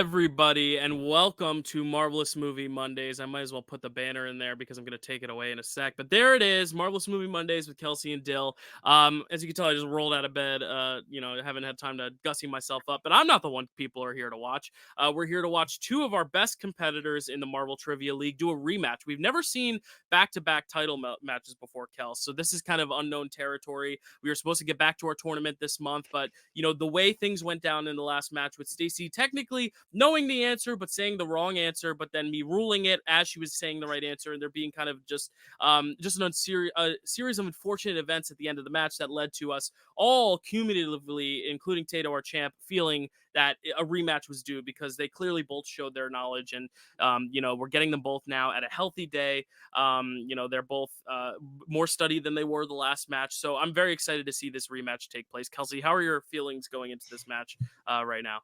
everybody, and welcome to Marvelous Movie Mondays. I might as well put the banner in there because I'm going to take it away in a sec. But there it is, Marvelous Movie Mondays with Kelsey and Dill. As you can tell, I just rolled out of bed. I haven't had time to gussy myself up, but I'm not the one people are here to watch. We're here to watch two of our best competitors in the Marvel Trivia League do a rematch. We've never seen back-to-back title matches before, Kels, so this is kind of unknown territory. We were supposed to get back to our tournament this month, but the way things went down in the last match with Stacy technically knowing the answer but saying the wrong answer, but then me ruling it as she was saying the right answer, and there being kind of just a series of unfortunate events at the end of the match that led to us all cumulatively, including Tato, our champ, feeling that a rematch was due because they clearly both showed their knowledge, and we're getting them both now at a healthy day. They're both more studied than they were the last match, so I'm very excited to see this rematch take place. Kelsey, how are your feelings going into this match right now?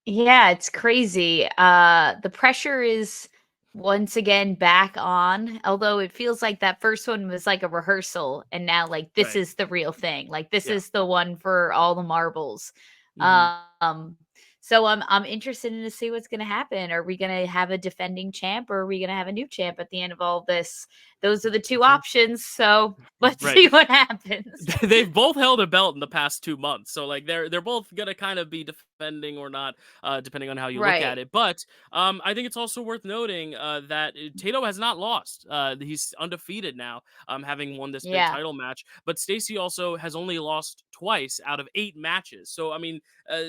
Yeah, it's crazy. The pressure is once again back on, although it feels like that first one was like a rehearsal, and now like this Right. is the real thing. Like this Yeah. is the one for all the marbles. Mm-hmm. So I'm interested in to see what's going to happen. Are we going to have a defending champ, or are we going to have a new champ at the end of all this? Those are the two options. So let's Right. see what happens. They've both held a belt in the past 2 months, so like they're both gonna kind of be defending or not, depending on how you look at Right. it. But I think it's also worth noting that Tato has not lost. He's undefeated now, having won this big Yeah. title match. But Stacy also has only lost twice out of 8 matches. So I mean,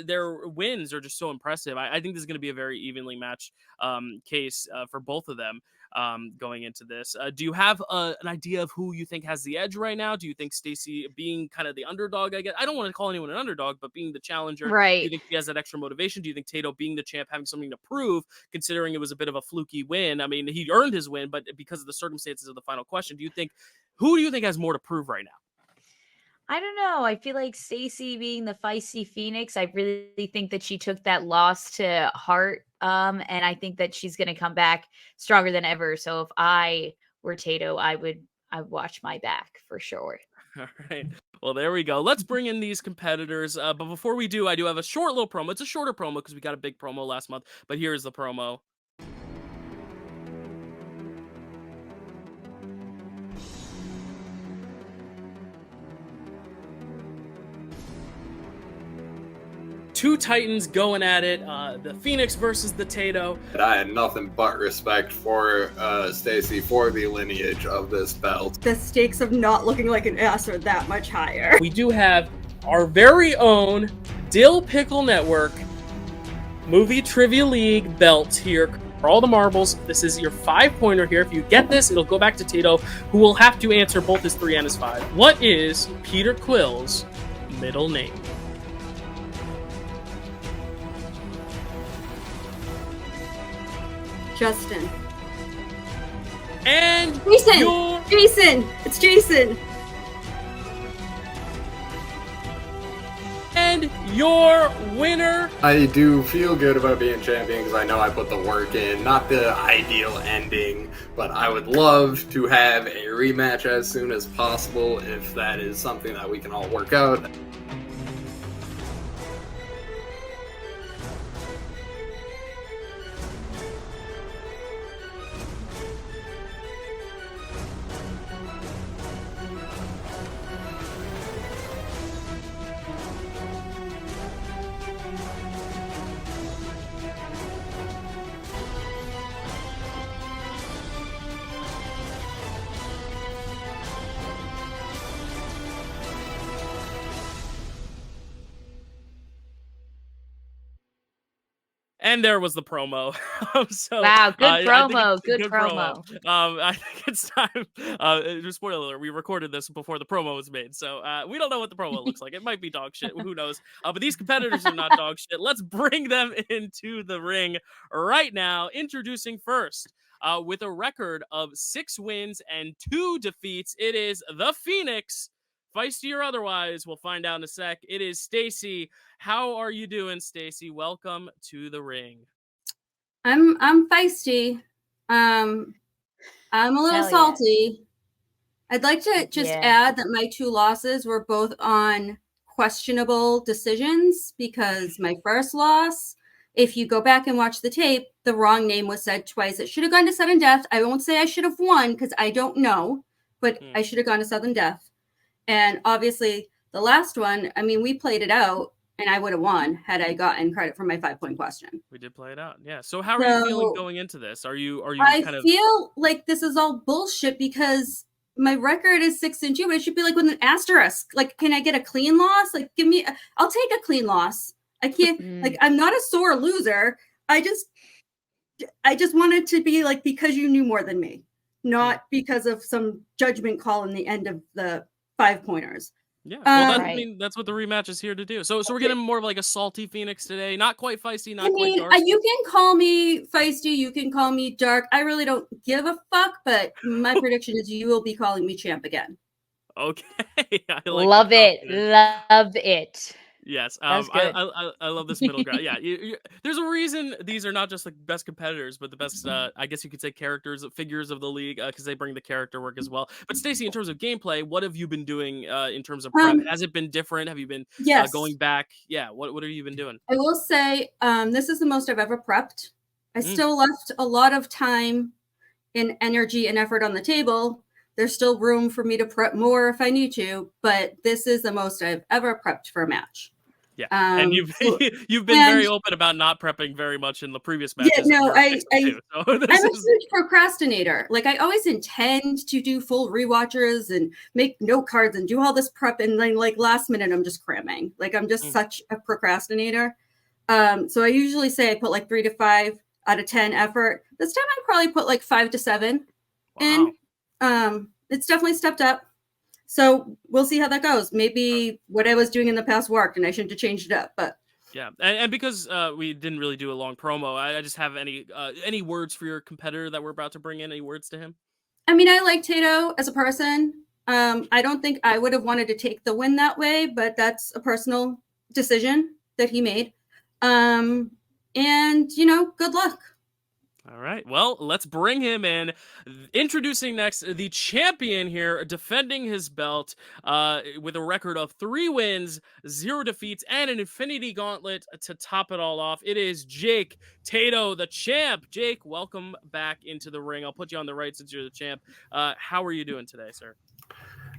their wins are just so impressive. I think this is going to be a very evenly matched case for both of them going into this. Do you have an idea of who you think has the edge right now? Do you think Stacy being kind of the underdog, I guess? I don't want to call anyone an underdog, but being the challenger, do you Right. think he has that extra motivation? Do you think Tato being the champ, having something to prove, considering it was a bit of a fluky win? I mean, he earned his win, but because of the circumstances of the final question, who do you think has more to prove right now? I don't know. I feel like Stacy being the feisty Phoenix, I really think that she took that loss to heart. And I think that she's gonna come back stronger than ever. So if I were Tato, I'd watch my back for sure. All right. Well, there we go. Let's bring in these competitors. But before we do, I do have a short little promo. It's a shorter promo because we got a big promo last month. But here's the promo. Two Titans going at it, the Phoenix versus the Tato. I had nothing but respect for Stacy for the lineage of this belt. The stakes of not looking like an ass are that much higher. We do have our very own Dill Pickle Network Movie Trivia League belt here for all the marbles. This is your 5-pointer here. If you get this, it'll go back to Tato, who will have to answer both his 3 and his 5. What is Peter Quill's middle name? Justin. And Jason! Jason! It's Jason! And your winner. I do feel good about being champion because I know I put the work in. Not the ideal ending, but I would love to have a rematch as soon as possible if that is something that we can all work out. And there was the promo. Wow, good promo. Good promo. promo. I think it's time. Spoiler alert: we recorded this before the promo was made, so we don't know what the promo looks like. It might be dog shit. Who knows? But these competitors are not dog shit. Let's bring them into the ring right now. Introducing first, with a record of 6 wins and 2 defeats, it is the Phoenix. Feisty or otherwise, we'll find out in a sec. It is Stacy. How are you doing, Stacy? Welcome to the ring. I'm feisty. I'm a little salty. I'd like to just add that my 2 losses were both on questionable decisions because my first loss, if you go back and watch the tape, the wrong name was said twice. It should have gone to sudden death. I won't say I should have won because I don't know, but I should have gone to sudden death. And obviously, the last one, I mean, we played it out, and I would have won had I gotten credit for my 5-point question. We did play it out. Yeah. So how are you feeling going into this? Are you I feel like this is all bullshit because my record is 6-2, but it should be like with an asterisk. Like, can I get a clean loss? Like, I'll take a clean loss. I can't, like, I'm not a sore loser. I just wanted to be like, because you knew more than me, not because of some judgment call in the end of the 5-pointers. Yeah, well, I mean, that's what the rematch is here to do. So we're getting more of like a salty Phoenix today. Not quite feisty, not quite dark. You can call me feisty, you can call me dark. I really don't give a fuck, but my prediction is you will be calling me champ again. Okay. Love it. Love it. Yes, I love this middle ground. Yeah, there's a reason these are not just like best competitors, but the best, I guess you could say, figures of the league, because they bring the character work as well. But Stacy, in terms of gameplay, what have you been doing in terms of prep? Has it been different? Have you been going back? Yeah, what have you been doing? I will say this is the most I've ever prepped. I still left a lot of time and energy and effort on the table. There's still room for me to prep more if I need to, but this is the most I've ever prepped for a match. Yeah, and you've been very open about not prepping very much in the previous matches. Yeah, no, I'm a huge procrastinator. Like, I always intend to do full rewatchers and make note cards and do all this prep, and then like last minute I'm just cramming. Like, I'm just such a procrastinator. So I usually say I put like 3 to 5 out of 10 effort. This time I probably put like 5 to 7 in. It's definitely stepped up. So we'll see how that goes. Maybe what I was doing in the past worked and I shouldn't have changed it up, but yeah. And because we didn't really do a long promo, I just have any words for your competitor that we're about to bring in, any words to him? I mean, I like Tato as a person. I don't think I would have wanted to take the win that way, but that's a personal decision that he made. And, good luck. All right, well, let's bring him in. Introducing next, the champion here, defending his belt with a record of 3 wins, 0 defeats, and an infinity gauntlet to top it all off. It is Jake Tato, the champ. Jake, welcome back into the ring. I'll put you on the right since you're the champ. How are you doing today, sir?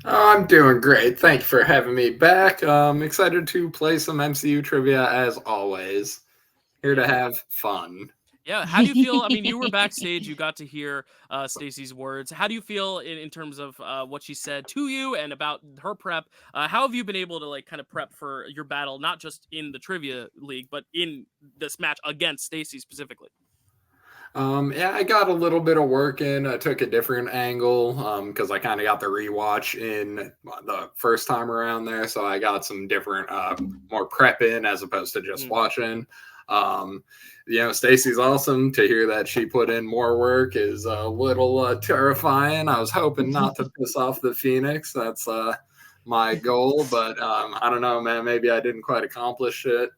I'm doing great. Thank you for having me back. I'm excited to play some MCU trivia as always. Here to have fun. Yeah, how do you feel? I mean, you were backstage. You got to hear Stacy's words. How do you feel in terms of what she said to you and about her prep? How have you been able to like kind of prep for your battle, not just in the trivia league, but in this match against Stacy specifically? Yeah, I got a little bit of work in. I took a different angle because I kind of got the rewatch in the first time around there, so I got some different, more prep in as opposed to just watching. Stacy's awesome. To hear that she put in more work is a little terrifying. I was hoping not to piss off the Phoenix. That's my goal, but I don't know, man. Maybe I didn't quite accomplish it.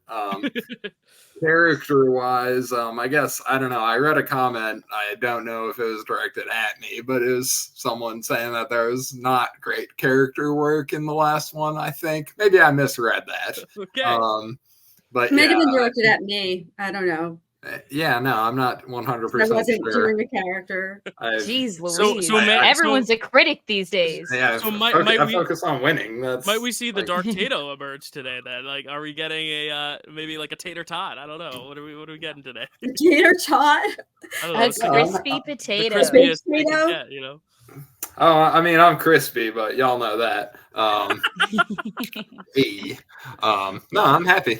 Character-wise, I guess, I don't know. I read a comment. I don't know if it was directed at me, but it was someone saying that there was not great character work in the last one, I think. Maybe I misread that. Okay. But it might have been directed at me. I don't know. Yeah, no, I'm not 100% I wasn't doing a character. Jeez Louise. So everyone's a critic these days. Yeah, so I focus on winning. Might we see the Dark Tato emerge today then? Like, are we getting a maybe like a tater tot? I don't know. What are we getting today? A tater tot? A crispy potato. The crispiest they can get, you know? Oh, I mean, I'm crispy, but y'all know that. No, I'm happy.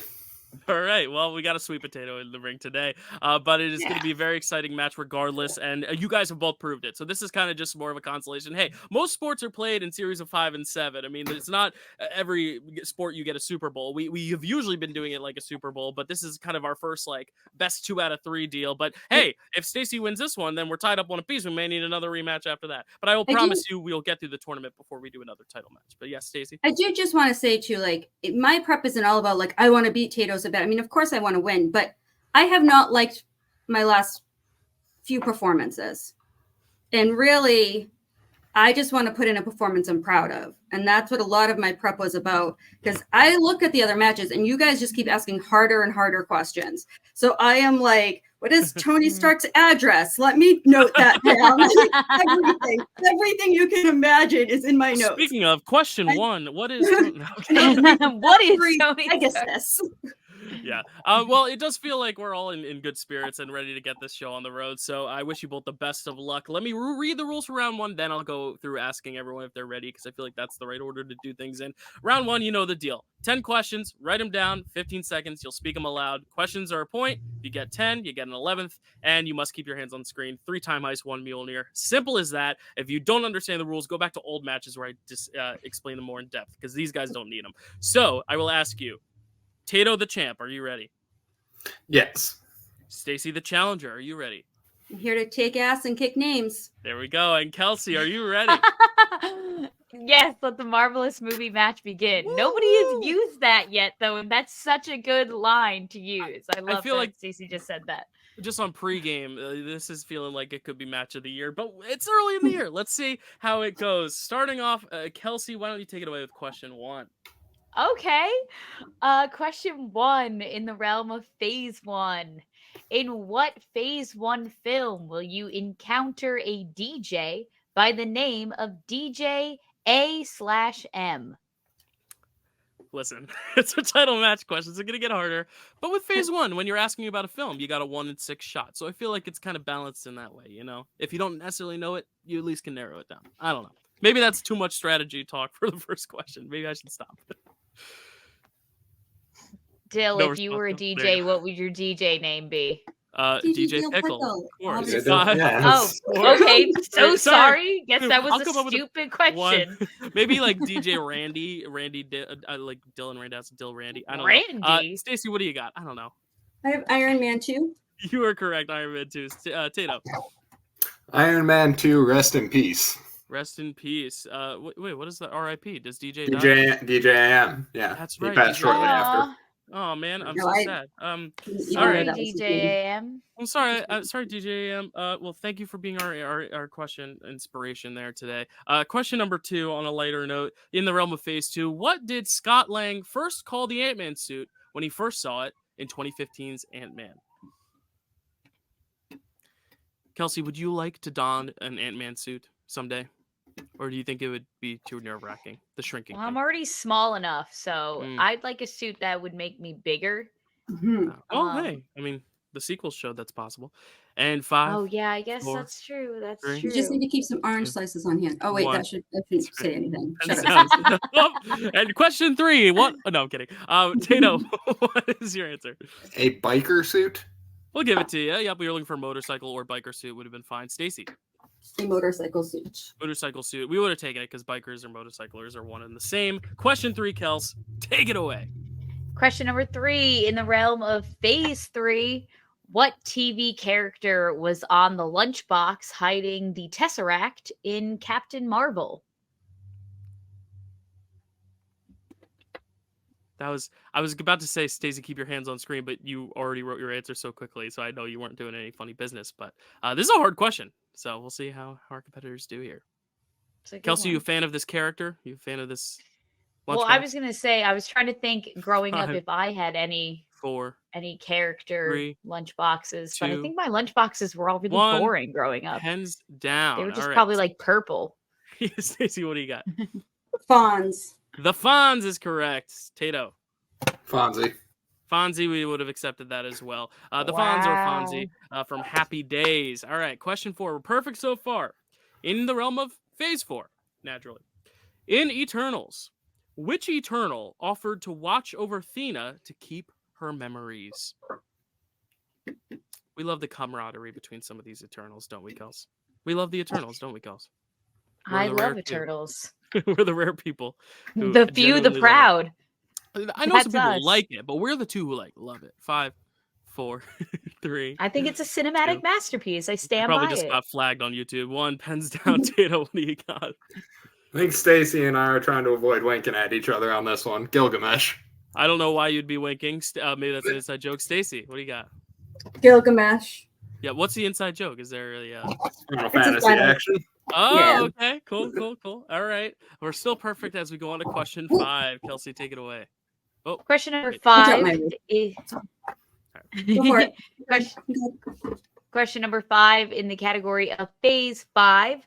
All right. Well, we got a sweet potato in the ring today, but it is going to be a very exciting match regardless, and you guys have both proved it. So this is kind of just more of a consolation. Hey, most sports are played in series of 5 and 7. I mean, it's not every sport you get a Super Bowl. We have usually been doing it like a Super Bowl, but this is kind of our first like best 2 out of 3 deal. But hey, if Stacy wins this one, then we're tied up 1 apiece. We may need another rematch after that. But I will promise you we'll get through the tournament before we do another title match. But yes, Stacy. I do just want to say too, like, my prep isn't all about like I want to beat Tato's about. I mean, of course I want to win, but I have not liked my last few performances. And really, I just want to put in a performance I'm proud of. And that's what a lot of my prep was about. Because I look at the other matches and you guys just keep asking harder and harder questions. So I am like, what is Tony Stark's address? Let me note that down. Everything you can imagine is in my notes. Speaking of, question one, what is what is Tony I guess Stark? this. Yeah. Well, it does feel like we're all in good spirits and ready to get this show on the road. So I wish you both the best of luck. Let me read the rules for round one. Then I'll go through asking everyone if they're ready, because I feel like that's the right order to do things in. Round one, you know the deal. 10 questions, write them down, 15 seconds. You'll speak them aloud. Questions are a point. If you get 10, you get an 11th, and you must keep your hands on the screen. 3-time ice, 1 Mjolnir. Simple as that. If you don't understand the rules, go back to old matches where I just explain them more in depth, because these guys don't need them. So I will ask you, Tato the champ, are you ready? Yes. Stacy the challenger, are you ready? I'm here to take ass and kick names. There we go. And Kelsey, are you ready? Yes, let the marvelous movie match begin. Woo! Nobody has used that yet, though, and that's such a good line to use. I love feel that like Stacy just said that. Just on pregame, this is feeling like it could be match of the year, but it's early in the year. Let's see how it goes. Starting off, Kelsey, why don't you take it away with question one? Okay. Question one, in the realm of phase one. In what phase one film will you encounter a DJ by the name of DJ A/M? Listen, it's a title match question. It's going to get harder. But with phase one, when you're asking about a film, you got a 1 in 6 shot. So I feel like it's kind of balanced in that way, you know? If you don't necessarily know it, you at least can narrow it down. I don't know. Maybe that's too much strategy talk for the first question. Maybe I should stop. Dill, No if you were a response. DJ, what would your DJ name be? DJ Pickle. Of course. Yeah, Oh, okay. So Sorry. sorry. Guess that I'll was come a up with stupid question. Maybe like DJ Randy, like Dylan Randy. That's Dill Randy. I don't know. Randy? Stacy, what do you got? I don't know. I have Iron Man 2. You are correct. Iron Man 2. Tato. Iron Man 2, rest in peace. Rest in peace. Wait, what is the RIP? Does DJ die? DJ AM. Yeah. That's right. He passed DJ shortly Aw. after. Oh man, I'm No, so I- sad. Sorry, that was DJ me. AM. I'm sorry. Sorry, DJ AM. Well, thank you for being our question inspiration there today. Question number 2 on a lighter note. In the realm of phase 2, what did Scott Lang first call the Ant-Man suit when he first saw it in 2015's Ant-Man? Kelsey, would you like to don an Ant-Man suit someday? Or do you think it would be too nerve-wracking? The shrinking Well, I'm thing? already small enough, so Mm. I'd like a suit that would make me bigger. Mhm. Hey, I mean, the sequels showed that's possible. And 5. Oh yeah, I guess 4, that's true. That's 3. You just true. need to keep some orange slices on hand. Oh wait, One. I shouldn't say anything. And Shut up. and question 3. What? Oh, no, I'm kidding. Tato, what is your answer? A biker suit? We'll give it to you. Yep, we were looking for a motorcycle or biker suit. Would have been fine. Stacy, A motorcycle suit. motorcycle suit. We would have taken it because bikers or motorcyclers are one and the same. Question 3, Kels, take it away. Question number 3, in the realm of phase 3, what TV character was on the lunchbox hiding the Tesseract in Captain Marvel? I was about to say, Stacey, keep your hands on screen, but you already wrote your answer so quickly, so I know you weren't doing any funny business. But this is a hard question, so we'll see how our competitors do here. It's a good Kelsey, you a one. fan of this character? You a fan of this? Well, I lunchbox? was gonna say I was trying to think growing up 5, if I had any 4. character 3, lunchboxes, but I 2, think my lunchboxes were all really 1. boring growing up. Hands down. They were just All right. probably like purple. Stacey, what do you got? Fonz. The Fonz is correct. Tato. Fonzie. Fonzie, we would have accepted that as well. The Fonz or Fonzie from Happy Days. All right, question 4. We're perfect so far. In the realm of phase 4, naturally. In Eternals, which Eternal offered to watch over Thena to keep her memories? We love the camaraderie between some of these Eternals, don't we, Kels? We love the Eternals, don't we, Kels? We're I the rare love few. Eternals. We're the rare people. who The few, the genuinely love it. proud. I know That's some people us. like it, but we're the 2 who love it. 5, 4, 3. I think it's a cinematic 2. masterpiece. I stand Probably by just it. got flagged on YouTube. 1, pens down. Tato, what do you got? I think Stacy and I are trying to avoid winking at each other on this one. Gilgamesh. I don't know why you'd be winking. Maybe that's an inside joke. Stacy, what do you got? Gilgamesh. Yeah, what's the inside joke? Is there a Final Fantasy Final- action. Oh, Yeah. okay. Cool. All right. We're still perfect as we go on to question 5. Kelsey, take it away. Oh, Question number wait. I dropped 5 my root. is Go for it. question number 5 in the category of Phase 5.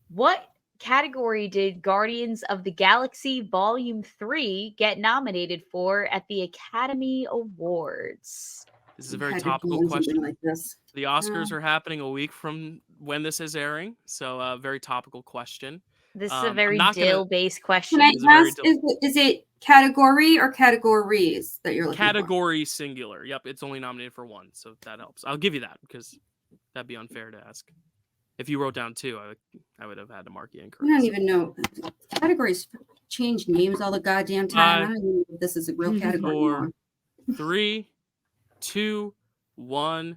What category did Guardians of the Galaxy Volume 3 get nominated for at the Academy Awards? This is a very Had to topical do question. something like this. The Oscars are happening a week from when this is airing, so very topical question. This is a I'm very not gonna- Dill-based Can question. I It's a very ask, is it category or categories that you're looking Category singular. Yep, it's only nominated for 1, so that helps. I'll give you that because that'd be unfair to ask. If you wrote down 2, I would have had to mark you for? incorrect. I don't even know. Categories change names all the goddamn time. I don't even know if this is a real category 4, anymore. 3, 2, 1.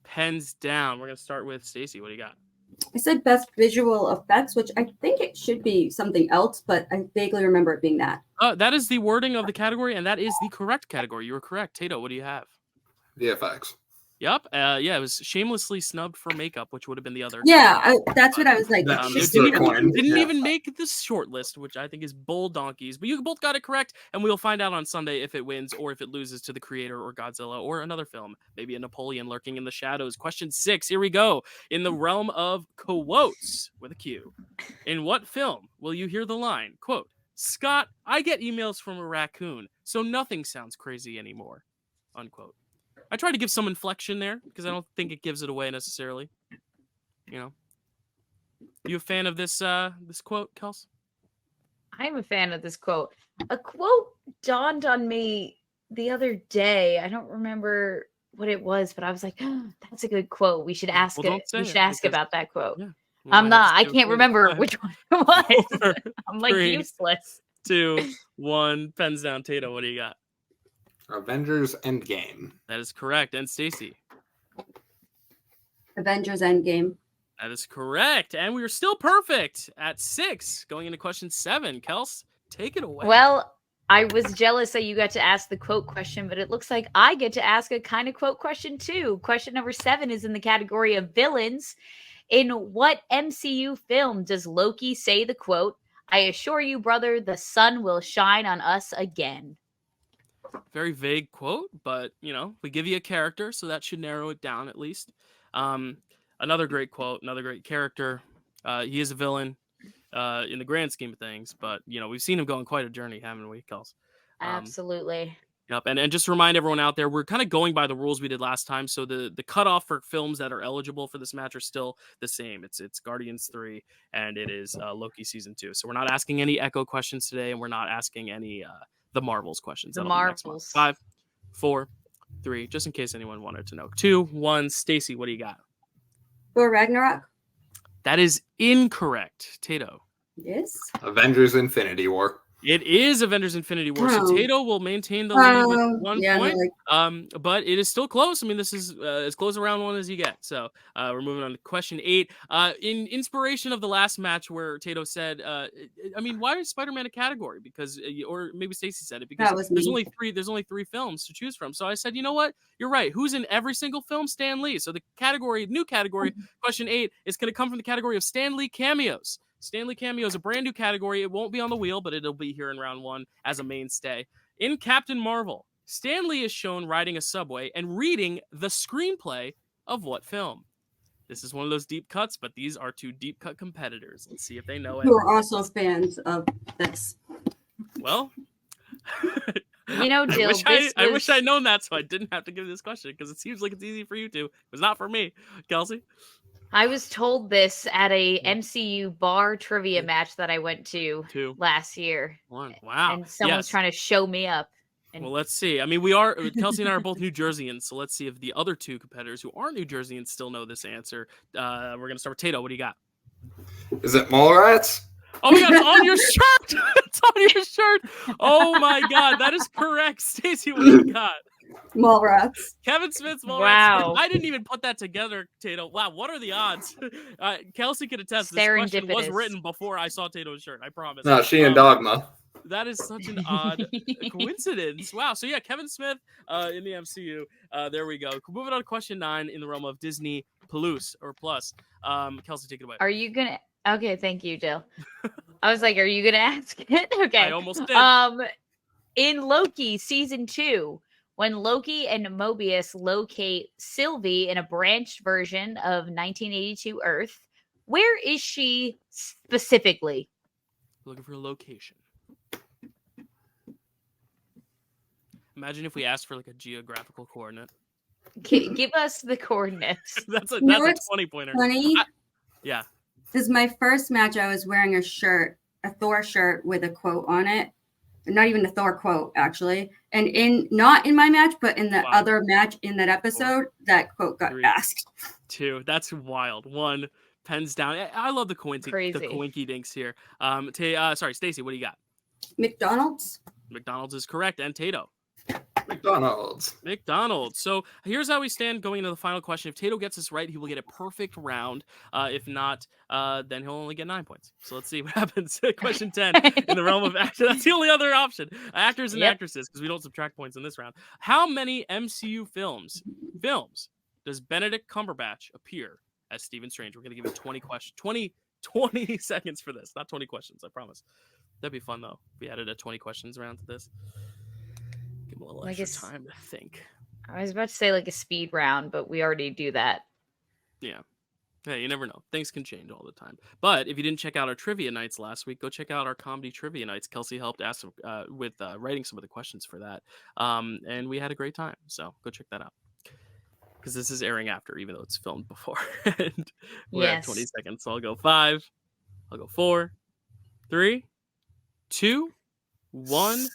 Pens down. We're gonna start with Stacy. What do you got? I said best visual effects, which I think it should be something else, but I vaguely remember it being that. That is the wording of the category, and that is the correct category. You were correct. Tato, what do you have? VFX. Yep. Yeah, it was shamelessly snubbed for makeup, which would have been the other. Yeah, that's what I was like. That- it It should the be didn't, coin. didn't Yeah. even make the short list, which I think is bull donkeys. But you both got it correct, and we'll find out on Sunday if it wins or if it loses to the creator or Godzilla or another film, maybe a Napoleon lurking in the shadows. Question 6, here we go. In the realm of quotes with a Q, in what film will you hear the line, quote, "Scott, I get emails from a raccoon, so nothing sounds crazy anymore," unquote. I try to give some inflection there because I don't think it gives it away necessarily. You know, you a fan of this this quote, Kels? I'm a fan of this quote. A quote dawned on me the other day. I don't remember what it was, but I was like, oh, "That's a good quote. We should ask Well, it. don't say We it should ask because- about that quote." Yeah. we I'm might have not. to I do a can't thing. remember 5, which one it was. 4, I'm like 3, useless. 2, 1. Pens down. Tato, what do you got? Avengers Endgame. That is correct. And Stacy, Avengers Endgame. that is correct. And we are still perfect at 6, going into question 7. Kels, take it away. Well, I was jealous that you got to ask the quote question, but it looks like I get to ask a kind of quote question too. Question number 7 is in the category of villains. In what MCU film does Loki say the quote, "I assure you, brother, the sun will shine on us again"? Very vague quote, but we give you a character, so that should narrow it down at least. Another great quote, another great character. He is a villain in the grand scheme of things, but we've seen him go on quite a journey, haven't we, Kels? Absolutely. Yep, and just to remind everyone out there, we're kind of going by the rules we did last time. So the cutoff for films that are eligible for this match are still the same. It's Guardians 3 and it is Loki season 2. So we're not asking any Echo questions today, and we're not asking any the Marvels questions. The That'll be next month. Marvels. 5, 4, 3, just in case anyone wanted to know. 2, 1. Stacy, what do you got? Thor Ragnarok. That is incorrect. Tato. Yes. Avengers Infinity War. It is Avengers Infinity War. So Oh. Tato will maintain the lead with 1 yeah, point. no, But it is still close. I mean, this is as close a round 1 as you get. So we're moving on to question 8. In inspiration of the last match where Tato said, I mean, why is Spider-Man a category? Because, or maybe Stacy said it, because That was there's me. only three films to choose from. So I said, you know what? You're right. Who's in every single film? Stan Lee. So the new category, question 8, is going to come from the category of Stan Lee cameos. Stan Lee cameo is a brand new category. It won't be on the wheel, but it'll be here in round 1 as a mainstay. In Captain Marvel, Stan Lee is shown riding a subway and reading the screenplay of what film? This is one of those deep cuts, but these are 2 deep cut competitors. Let's see if they know it. who are also fans of this. Well, Dill, I wish I'd known that, so I didn't have to give this question, because it seems like it's easy for you two. It's not for me. Kelsey? I was told this at a MCU bar trivia match that I went to 2, last year. 1. Wow. And someone was trying to show me up. And Well, let's see. I mean, Kelsey and I are both New Jerseyans, so let's see if the other 2 competitors who aren't New Jerseyans still know this answer. We're going to start with Tato. What do you got? Is it Mallrats? Oh my God, it's on your shirt! It's on your shirt! Oh my God, that is correct. Stacy, what do you got? Mallrats. Kevin Smith's Mallrats. Wow. I didn't even put that together, Tato. Wow, what are the odds? Kelsey could attest this question was Serendipitous. written before I saw Tato's shirt. I promise. No, she and Dogma. That is such an odd coincidence. Wow. So yeah, Kevin Smith in the MCU. There we go. Moving on to question 9 in the realm of Disney Plus. Kelsey, take it away. Are you Okay, thank you, Jill. I was like, are you gonna ask it? Okay. I almost did. In Loki season 2, when Loki and Mobius locate Sylvie in a branched version of 1982 Earth, where is she specifically? Looking for a location. Imagine if we asked for like a geographical coordinate. Give us the coordinates. That's a 20-pointer. Funny. Yeah. Because my first match, I was wearing a Thor shirt with a quote on it. Not even a Thor quote, actually. And not in my match, but in the other match in that episode, that quote got asked. 2. That's wild. 1. Pens down. I love the coinky dinks here. Sorry, Stacy, what do you got? McDonald's. McDonald's is correct. And Tato. McDonald's. So here's how we stand going into the final question. If Tato gets this right, he will get a perfect round. If not, then he'll only get 9 points. So let's see what happens. Question 10 in the realm of actor. That's the only other option. Actors and actresses, because we don't subtract points in this round. How many MCU films does Benedict Cumberbatch appear as Stephen Strange? We're going to give you 20 seconds for this. Not 20 questions, I promise. That'd be fun, though, if we added a 20 questions round to this. Give him a little extra time to think. I was about to say like a speed round, but we already do that. Yeah. Hey, you never know. Things can change all the time. But if you didn't check out our trivia nights last week, go check out our comedy trivia nights. Kelsey helped ask with writing some of the questions for that. And we had a great time. So go check that out. Because this is airing after, even though it's filmed before. And we're at 20 seconds. So I'll go 5. I'll go 4, 3, 2, 1.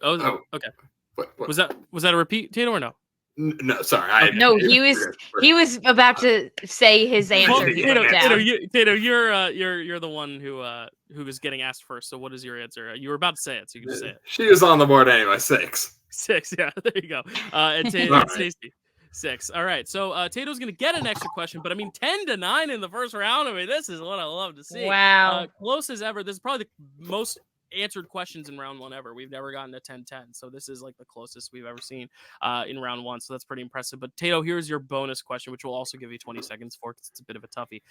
Oh, okay. What? Was that a repeat, Tato, or no? No, sorry. No, he was about to say his answer. Well, Tato, you're the one who was getting asked first. So what is your answer? You were about to say it, so you can just say it. She was on the board anyway. 6. 6, yeah. There you go. And Stacy, 6. All right. So Tato's gonna get an extra question, but I mean 10-9 in the first round. I mean, this is what I love to see. Wow. Close as ever. This is probably the most answered questions in round 1 ever. We've never gotten a 10-10, so this is like the closest we've ever seen in round 1, so that's pretty impressive. But Tato, here's your bonus question, which will also give you 20 seconds for, because it's a bit of a toughie.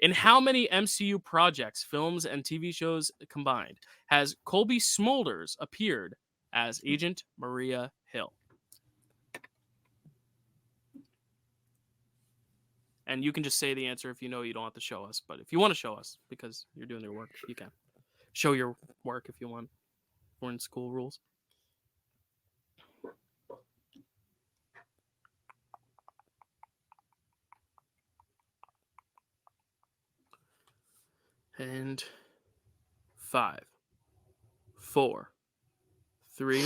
In how many MCU projects, films, and TV shows combined has Colby Smulders appeared as Agent Maria Hill? And you can just say the answer if you know. You don't have to show us, but if you want to show us because you're doing your work, you can. Show your work if you want. We're in school rules. And 5, 4, 3,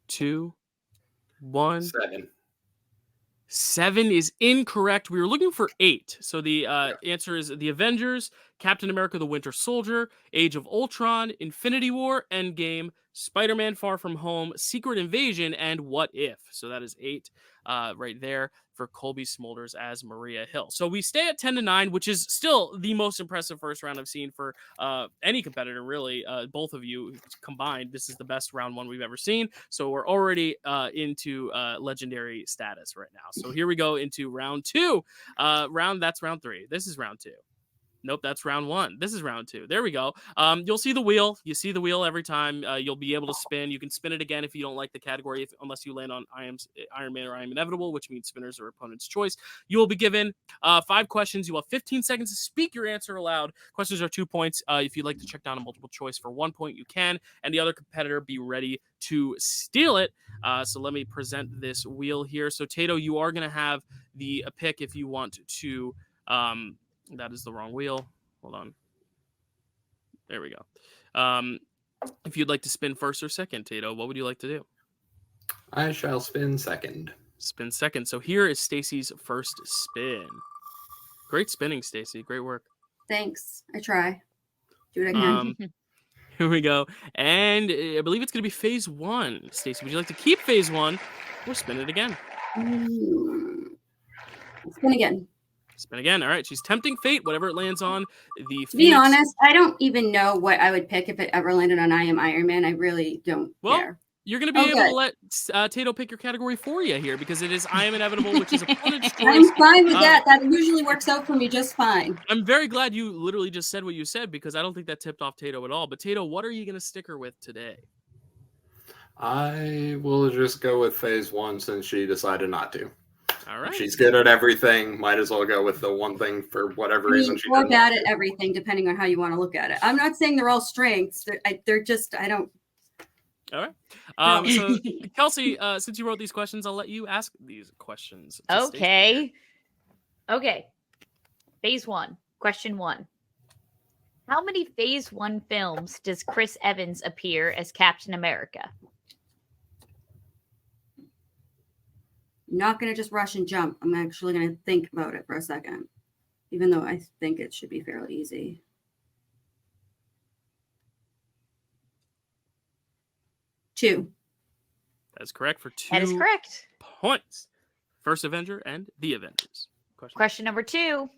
2, 1. 7. 7 is incorrect. We were looking for 8. So the answer is The Avengers, Captain America the Winter Soldier, Age of Ultron, Infinity War, Endgame, Spider-Man Far From Home, Secret Invasion, and What If. So that is 8 right there for Colby Smulders as Maria Hill. So we stay at 10-9, which is still the most impressive first round I've seen for any competitor, really. Both of you combined, this is the best round 1 we've ever seen. So we're already into legendary status right now. So here we go into round 2. That's round 3. This is round 2. Nope, that's round 1. This is round 2. There we go. You'll see the wheel. You see the wheel every time. You'll be able to spin. You can spin it again if you don't like the category, unless you land on Iron Man or I Am Inevitable, which means spinners are opponent's choice. You will be given 5 questions. You will have 15 seconds to speak your answer aloud. Questions are 2 points. If you'd like to check down a multiple choice for 1 point, you can. And the other competitor, be ready to steal it. So let me present this wheel here. So Tato, you are going to have the pick if you want to... that is the wrong wheel. Hold on. There we go. If you'd like to spin first or second, Tato, what would you like to do? I shall spin second. Spin second. So here is Stacy's first spin. Great spinning, Stacy. Great work. Thanks. I try. Do it again. Here we go. And I believe it's going to be phase 1. Stacy, would you like to keep phase 1 or spin it again? Spin again. Spin again. All right. She's tempting fate, whatever it lands on. To be honest, I don't even know what I would pick if it ever landed on I Am Iron Man. I really don't care. You're going to be able Okay. to let Tato pick your category for you here because it is I Am Inevitable, which is opponent's choice. I'm fine with that. That usually works out for me just fine. I'm very glad you literally just said what you said because I don't think that tipped off Tato at all. But Tato, what are you going to stick her with today? I will just go with phase 1 since she decided not to. All right. She's good at everything. Might as well go with the one thing for whatever reason she or didn't bad want at to. everything, depending on how you want to look at it. I'm not saying they're all strengths. They're just, I don't. All right. So, Kelsey, since you wrote these questions, I'll let you ask these questions. to Stacy here. Okay. Phase 1. Question 1. How many Phase 1 films does Chris Evans appear as Captain America? I'm not going to just rush and jump. I'm actually going to think about it for a second, even though I think it should be fairly easy. Two. That's correct for 2 That is correct. points. First Avenger and The Avengers. Question number 2.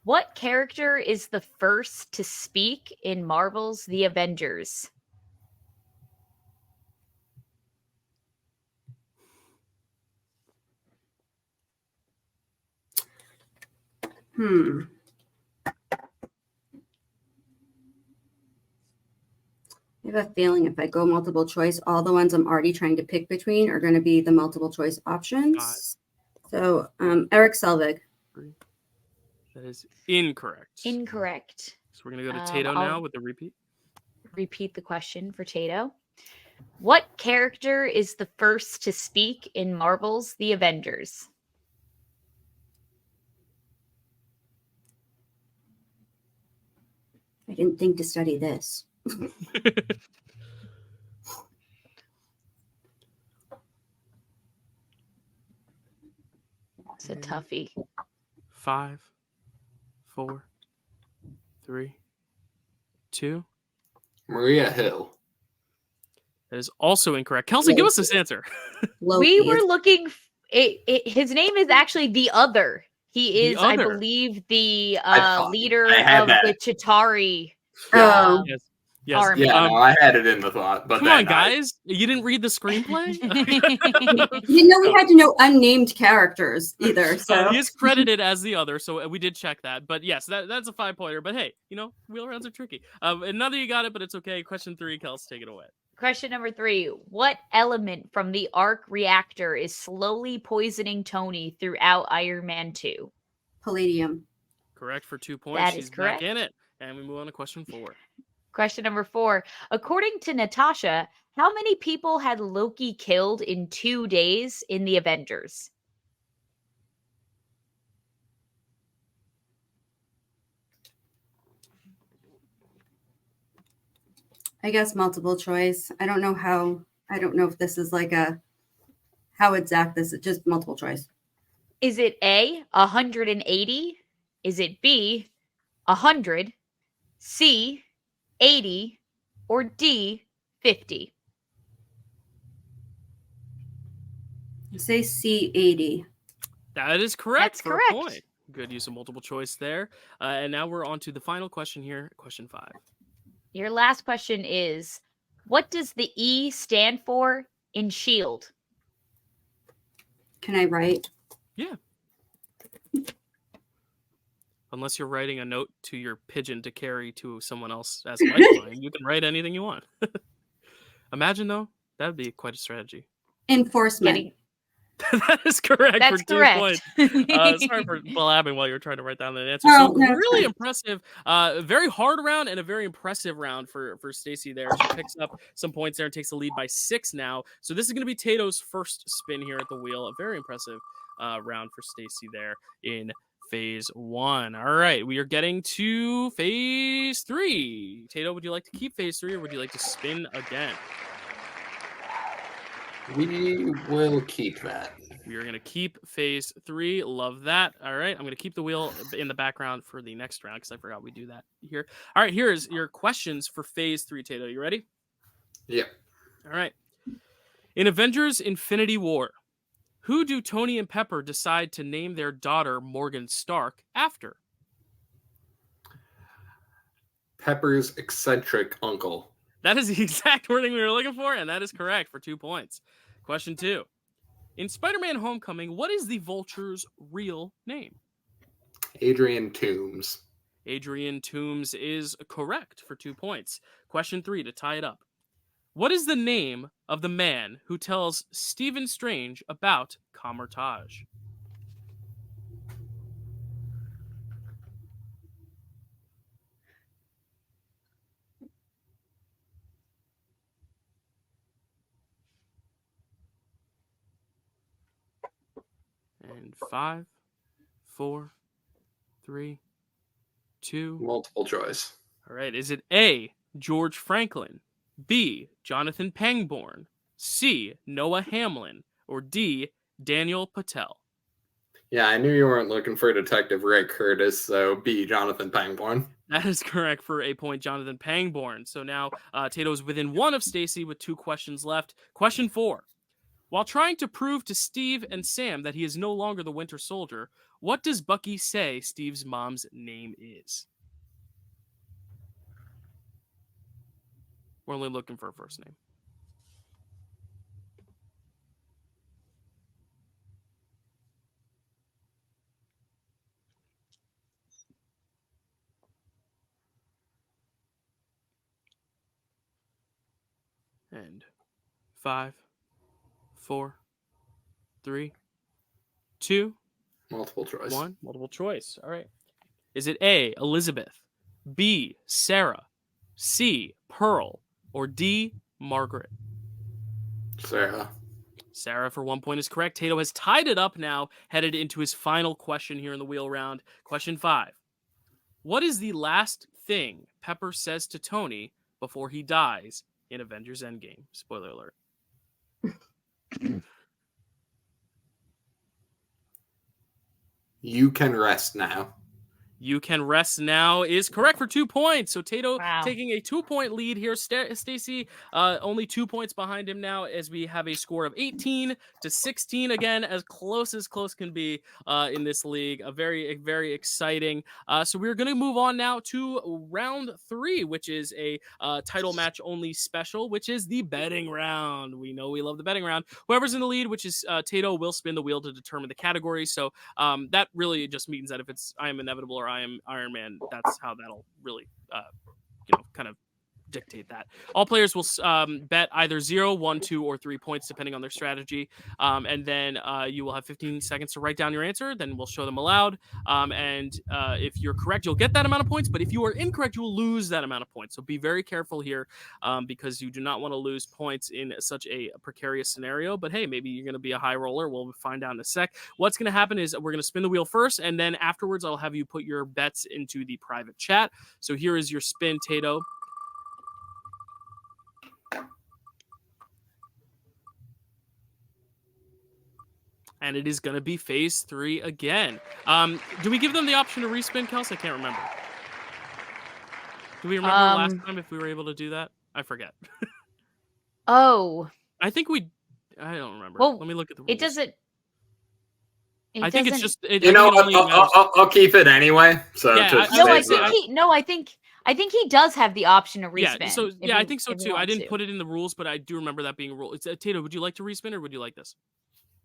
What character is the first to speak in Marvel's The Avengers? I have a feeling if I go multiple choice, all the ones I'm already trying to pick between are going to be the multiple choice options. So, Eric Selvig. That is incorrect. Incorrect. So we're going to go to Tato now with the repeat. Repeat the question for Tato. What character is the first to speak in Marvel's The Avengers? I didn't think to study this. It's a toughie. 5, 4, 3, 2. Maria Hill. That is also incorrect. Kelsey, give us this answer. We were looking. His name is actually The Other. He is, I believe, the leader of the Chitauri. Yes. Army. Yeah, no, I had it in the thought. But Come on, guys. You didn't read the screenplay? You know, we had to know unnamed characters either. So he is credited as The Other, so we did check that. But yes, that's a 5-pointer. But hey, wheel rounds are tricky. And none of you got it, but it's okay. Question 3, Kels, take it away. Question number 3. What element from the arc reactor is slowly poisoning Tony throughout Iron Man 2? Palladium. Correct for 2 points. That She's is correct. back in it. And we move on to question 4. Question number 4. According to Natasha, how many people had Loki killed in 2 days in the Avengers? I guess multiple choice. I don't know if this is like how exact this is, just multiple choice. Is it A, 180? Is it B, 100? C, 80? Or D, 50? Say C80. That is correct. That's for correct. A point. Good use of multiple choice there. And now we're on to the final question here. Question 5. Your last question is, what does the E stand for in SHIELD? Can I write? Yeah. Unless you're writing a note to your pigeon to carry to someone else as a lifeline, you can write anything you want. Imagine, though, that would be quite a strategy. Enforcement. That is correct. That's for 2 correct. points. Sorry for blabbing while you were trying to write down the answer. Oh, so no, really impressive. Very hard round and a very impressive round for Stacy there. She picks up some points there and takes the lead by 6 now. So this is going to be Tato's first spin here at the wheel. A very impressive round for Stacy there in phase 1. All right, we are getting to phase 3. Tato, would you like to keep phase 3 or would you like to spin again? We will keep that. We are going to keep phase 3. Love that. All right. I'm going to keep the wheel in the background for the next round because I forgot we do that here. All right. Here's your questions for phase 3, Tato. You ready? Yeah. All right. In Avengers Infinity War, who do Tony and Pepper decide to name their daughter Morgan Stark after? Pepper's eccentric uncle. That is the exact wording we were looking for, and that is correct for 2 points. Question 2. In Spider-Man Homecoming, what is the Vulture's real name? Adrian Toomes. Adrian Toomes is correct for 2 points. Question 3 to tie it up. What is the name of the man who tells Stephen Strange about Kamar-Taj? And 5, 4, 3, 2. Multiple choice. All right. Is it A, George Franklin, B, Jonathan Pangborn, C, Noah Hamlin, or D, Daniel Patel? Yeah, I knew you weren't looking for Detective Ray Curtis, so B, Jonathan Pangborn. That is correct for a point, Jonathan Pangborn. So now Tato is within 1 of Stacy with 2 questions left. Question 4. While trying to prove to Steve and Sam that he is no longer the Winter Soldier, what does Bucky say Steve's mom's name is? We're only looking for a first name. And 5, 4, 3, 2, Multiple choice. 1. Multiple choice. All right. Is it A, Elizabeth, B, Sarah, C, Pearl, or D, Margaret? Sarah. Sarah for 1 point is correct. Tato has tied it up now, headed into his final question here in the wheel round. Question 5. What is the last thing Pepper says to Tony before he dies in Avengers Endgame? Spoiler alert. You can rest now. You can rest now is correct for 2 points. So Tato Wow. taking a 2-point lead here. Stacy only 2 points behind him now as we have a score of 18-16. Again, as close can be in this league. A very, very exciting. So we're going to move on now to round 3, which is a title match only special, which is the betting round. We know we love the betting round. Whoever's in the lead, which is Tato, will spin the wheel to determine the category. So that really just means that if it's I Am Inevitable or I Am Iron Man, that's how that'll really, kind of dictate that. All players will bet either 0, 1, 2, or 3 points, depending on their strategy. And then you will have 15 seconds to write down your answer. Then we'll show them aloud. And if you're correct, you'll get that amount of points. But if you are incorrect, you will lose that amount of points. So be very careful here because you do not want to lose points in such a precarious scenario. But hey, maybe you're going to be a high roller. We'll find out in a sec. What's going to happen is we're going to spin the wheel first, and then afterwards I'll have you put your bets into the private chat. So here is your spin, Tato. And it is going to be phase 3 again. Do we give them the option to respin, Kels? I can't remember. Do we remember last time if we were able to do that? I forget. Oh. I think we... I don't remember. Well, let me look at the rules. It doesn't... I think it's just... I'll keep it anyway. So yeah, I think he does have the option to respin. Yeah, so I think so too. I didn't put it in the rules, but I do remember that being a rule. It's Tato, would you like to respin or would you like this?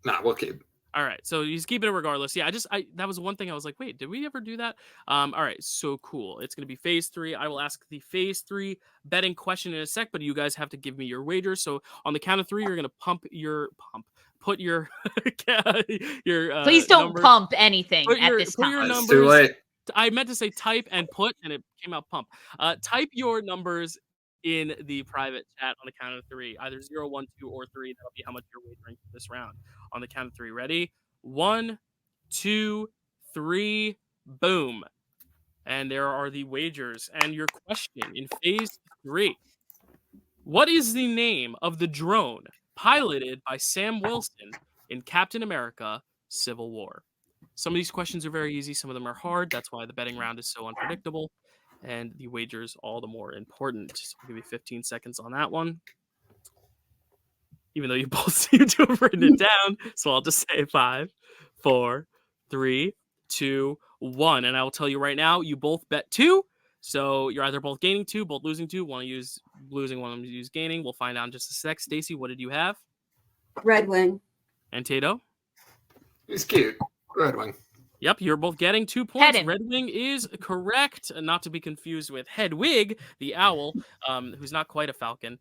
Nah, we'll keep. All right, so he's keeping it regardless. Yeah, that was one thing I was like, wait, did we ever do that? All right, so cool. It's gonna be phase 3. I will ask the phase 3 betting question in a sec, but you guys have to give me your wagers. So on the count of 3, you're gonna put your your please don't numbers. Pump anything Put at your, this put time. your numbers. It's too late. I meant to say type and put, and it came out pump. Type your numbers in the private chat on the count of 3, either 0, 1, 2, or 3. That'll be how much you're wagering for this round. On the count of 3, ready? 1, 2, 3, boom. And there are the wagers. And your question in phase 3. What is the name of the drone piloted by Sam Wilson in Captain America: Civil War? Some of these questions are very easy. Some of them are hard. That's why the betting round is so unpredictable. And the wagers all the more important. So I'll give you 15 seconds on that one. Even though you both seem to have written it down. So I'll just say 5, 4, 3, 2, 1. And I will tell you right now, you both bet 2. So you're either both gaining 2, both losing 2. One to use losing, one to use gaining. We'll find out in just a sec. Stacy, what did you have? Red Wing. And Tato? He's cute. Red Wing. Yep, you're both getting 2 points. Hedin. Red Wing is correct, not to be confused with Hedwig, the owl, who's not quite a falcon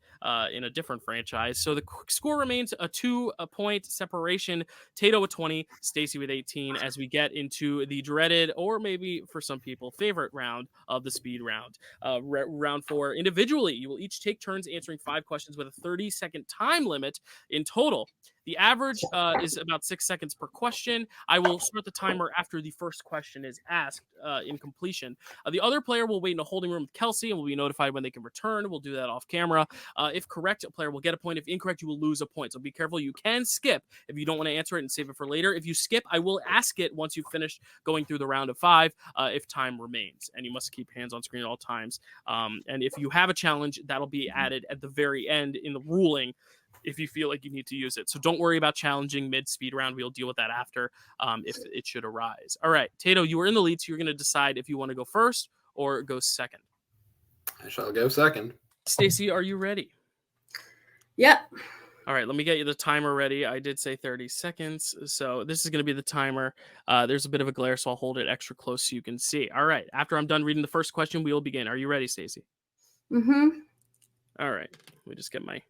in a different franchise. So the score remains a 2-point separation. Tato with 20, Stacy with 18, as we get into the dreaded, or maybe for some people, favorite round of the speed round. Round 4, individually, you will each take turns answering 5 questions with a 30-second time limit in total. The average is about 6 seconds per question. I will start the timer after the first question is asked in completion. The other player will wait in a holding room with Kelsey and will be notified when they can return. We'll do that off camera. If correct, a player will get a point. If incorrect, you will lose a point. So be careful. You can skip if you don't want to answer it and save it for later. If you skip, I will ask it once you've finished going through the round of 5 if time remains. And you must keep hands on screen at all times. And if you have a challenge, that'll be added at the very end in the ruling if you feel like you need to use it. So don't worry about challenging mid-speed round. We'll deal with that after if it should arise. All right, Tato, you were in the lead, so you're going to decide if you want to go first or go second. I shall go second. Stacy, are you ready? Yep. All right, let me get you the timer ready. I did say 30 seconds, so this is going to be the timer. There's a bit of a glare, so I'll hold it extra close so you can see. All right, after I'm done reading the first question, we will begin. Are you ready, Stacy? Mm-hmm. All right, let me just get my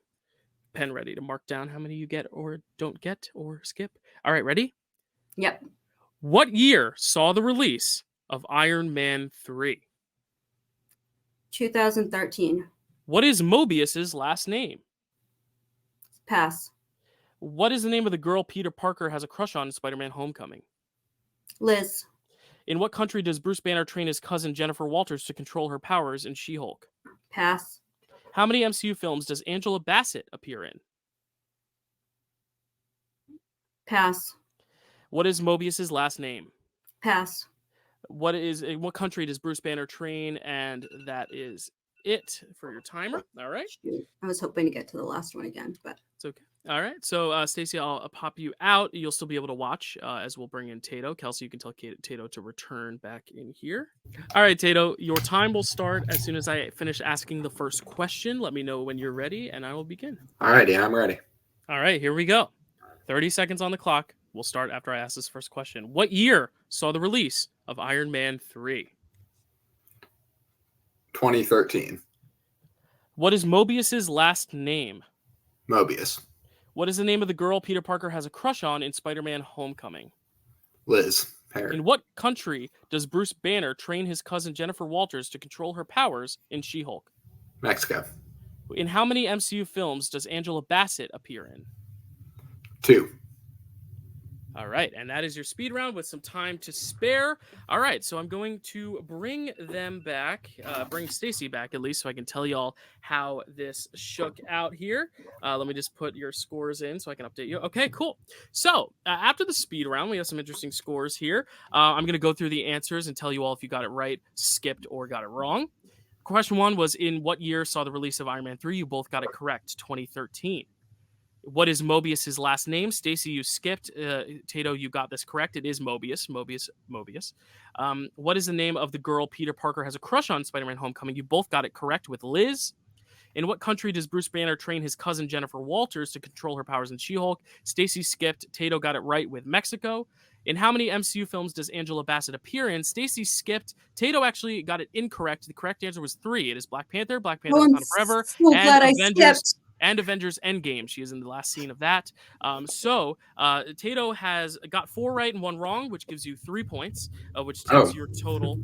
pen ready to mark down how many you get or don't get or skip. All right, ready? Yep. What year saw the release of Iron Man 3? 2013. What is Mobius's last name? Pass. What is the name of the girl Peter Parker has a crush on in Spider-Man Homecoming? Liz. In what country does Bruce Banner train his cousin Jennifer Walters to control her powers in She-Hulk? Pass. How many MCU films does Angela Bassett appear in? Pass. What is Mobius's last name? Pass. In what country does Bruce Banner train? And that is it for your timer. All right. Shoot. I was hoping to get to the last one again, but it's okay. All right. So, Stacy, I'll pop you out. You'll still be able to watch as we'll bring in Tato. Kelsey, you can tell Tato to return back in here. All right, Tato, your time will start as soon as I finish asking the first question. Let me know when you're ready, and I will begin. All right, yeah, I'm ready. All right, here we go. 30 seconds on the clock. We'll start after I ask this first question. What year saw the release of Iron Man 3? 2013. What is Mobius's last name? Mobius. What is the name of the girl Peter Parker has a crush on in Spider-Man Homecoming? Liz. Parrot. In what country does Bruce Banner train his cousin Jennifer Walters to control her powers in She-Hulk? Mexico. In how many MCU films does Angela Bassett appear in? 2. All right, and that is your speed round with some time to spare. All right, so I'm going to bring them back, bring Stacy back at least, so I can tell y'all how this shook out here. Let me just put your scores in so I can update you. Okay, cool. So after the speed round, we have some interesting scores here. I'm going to go through the answers and tell you all if you got it right, skipped, or got it wrong. Question 1 was, in what year saw the release of Iron Man 3? You both got it correct, 2013. What is Mobius's last name? Stacy, you skipped. Tato, you got this correct. It is Mobius. Mobius. What is the name of the girl Peter Parker has a crush on in Spider-Man Homecoming? You both got it correct with Liz. In what country does Bruce Banner train his cousin Jennifer Walters to control her powers in She-Hulk? Stacy skipped. Tato got it right with Mexico. In how many MCU films does Angela Bassett appear in? Stacy skipped. Tato actually got it incorrect. The correct answer was 3. It is Black Panther, Wakanda Forever, so and glad Avengers. I skipped. And Avengers Endgame. She is in the last scene of that. Tato has got 4 right and 1 wrong, which gives you 3 points, which takes your total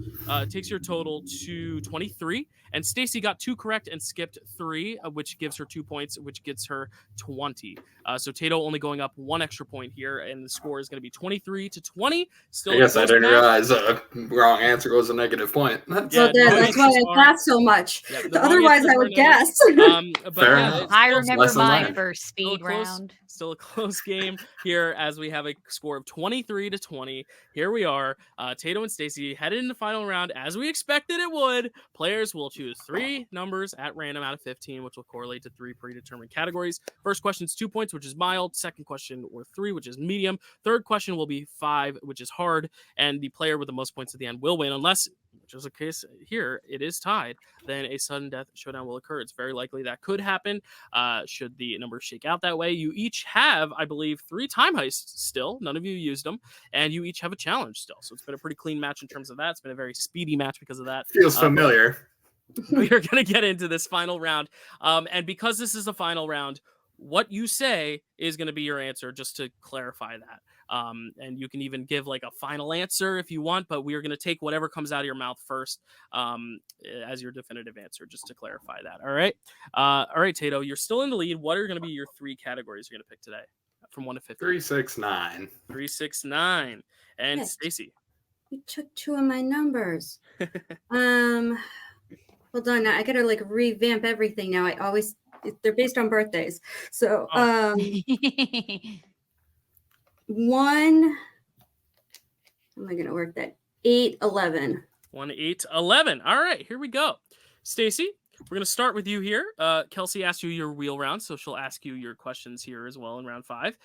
to 23. And Stacy got 2 correct and skipped 3, which gives her 2 points, which gets her 20. So Tato only going up 1 extra point here, and the score is going to be 23-20. Still, I guess I didn't realize wrong answer was a negative point. That's why I passed so much. Yeah, Otherwise, I would guess. But Fair yeah, enough. I remember Lesson my learned. first speed round. Still a close game here as we have a score of 23-20. Here we are. Tato and Stacy headed in the final round as we expected it would. Players will choose 3 numbers at random out of 15, which will correlate to 3 predetermined categories. First question is 2 points, which is mild. Second question or 3, which is medium. Third question will be 5, which is hard. And the player with the most points at the end will win, unless, which is the case here, it is tied. Then a sudden death showdown will occur. It's very likely that could happen should the numbers shake out that way. You each have, I believe, 3 time heists still. None of you used them. And you each have a challenge still. So it's been a pretty clean match in terms of that. It's been a very speedy match because of that. Feels familiar. We are going to get into this final round. And because this is the final round, what you say is going to be your answer, just to clarify that. And you can even give like a final answer if you want, but we are going to take whatever comes out of your mouth first as your definitive answer, just to clarify that. All right, Tato, you're still in the lead. What are going to be your 3 categories you're going to pick today from 1 to 15? 3, 6, 9. 3, 6, 9. And Yes. Stacy. You took 2 of my numbers. Hold on, now I gotta like revamp everything now. They're based on birthdays. So 1, how am I gonna work that? 8, 11. 1, 8, 11. All right, here we go. Stacy, we're going to start with you here. Kelsey asked you your wheel round, so she'll ask you your questions here as well in round 5.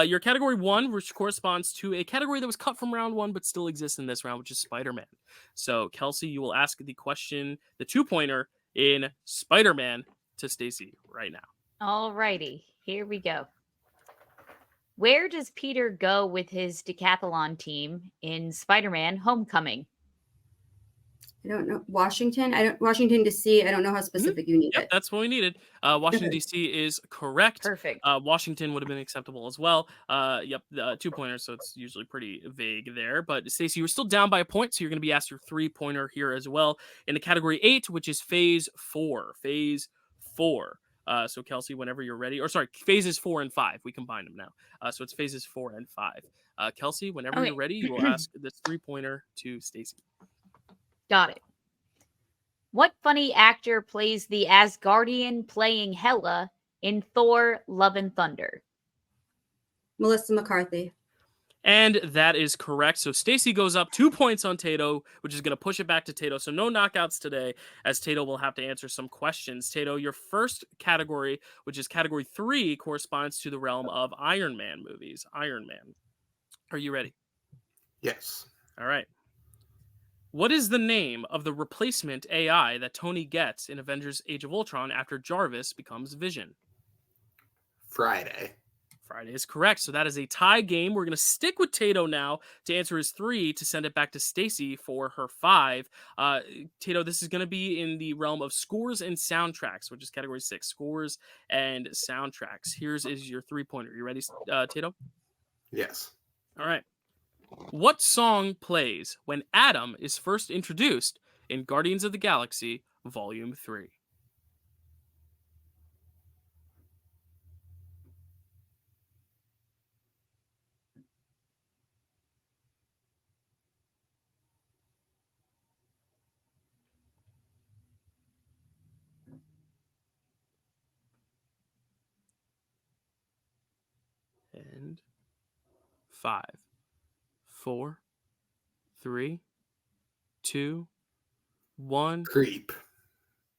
Your category 1, which corresponds to a category that was cut from round 1 but still exists in this round, which is Spider-Man. So, Kelsey, you will ask the question, the 2-pointer in Spider-Man to Stacy right now. All righty, here we go. Where does Peter go with his decathlon team in Spider-Man Homecoming? I don't know. Washington? Washington, D.C. I don't know how specific you need Yep, it. that's what we needed. Washington, D.C. is correct. Perfect. Washington would have been acceptable as well. Yep, 2-pointers, so it's usually pretty vague there. But Stacy, you were still down by a point, so you're going to be asked your 3-pointer here as well in the category 8, which is Phase 4. Phase 4. So Kelsey, whenever you're ready, or sorry, phases 4 and 5. We combined them now. So it's phases 4 and 5. Kelsey, whenever you're ready, you will ask this 3-pointer to Stacy. Got it. What funny actor plays the Asgardian playing Hela in Thor: Love and Thunder? Melissa McCarthy. And that is correct. So Stacy goes up 2 points on Tato, which is going to push it back to Tato. So no knockouts today, as Tato will have to answer some questions. Tato, your first category, which is category 3, corresponds to the realm of Iron Man movies. Iron Man. Are you ready? Yes. All right. What is the name of the replacement AI that Tony gets in Avengers Age of Ultron after Jarvis becomes Vision? Friday. Friday is correct. So that is a tie game. We're going to stick with Tato now to answer his 3 to send it back to Stacy for her 5. Tato, this is going to be in the realm of scores and soundtracks, which is category 6, scores and soundtracks. Here's your 3-pointer. You ready, Tato? Yes. All right. What song plays when Adam is first introduced in Guardians of the Galaxy Volume 3? And 5, 4, 3, 2, 1. Creep.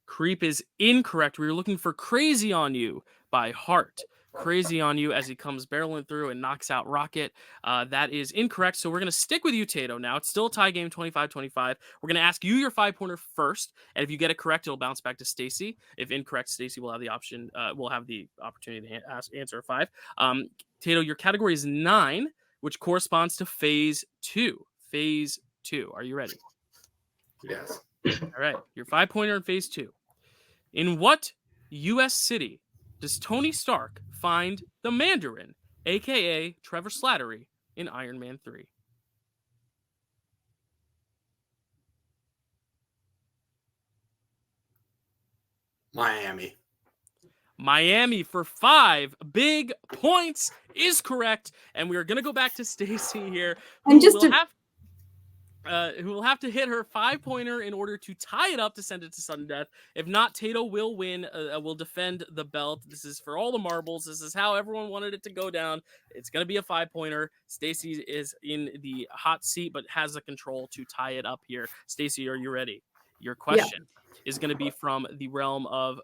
Creep is incorrect. We were looking for Crazy on You by Heart. Crazy on You as he comes barreling through and knocks out Rocket. That is incorrect. So we're going to stick with you, Tato, now. It's still a tie game, 25-25. We're going to ask you your 5-pointer first. And if you get it correct, it'll bounce back to Stacy. If incorrect, Stacy will have the option. Will have the opportunity to answer a 5. Tato, your category is 9, which corresponds to Phase 2. Phase 2. Are you ready? Yes. All right. Your 5-pointer in Phase 2. In what U.S. city does Tony Stark find the Mandarin, a.k.a. Trevor Slattery, in Iron Man 3? Miami. Miami for 5 big points is correct. And we are going to go back to Stacy here. And just who will have to hit her 5-pointer in order to tie it up to send it to sudden death. If not, Tato will win, will defend the belt. This is for all the marbles. This is how everyone wanted it to go down. It's going to be a 5-pointer. Stacy is in the hot seat, but has the control to tie it up here. Stacy, are you ready? Your question is going to be from the realm of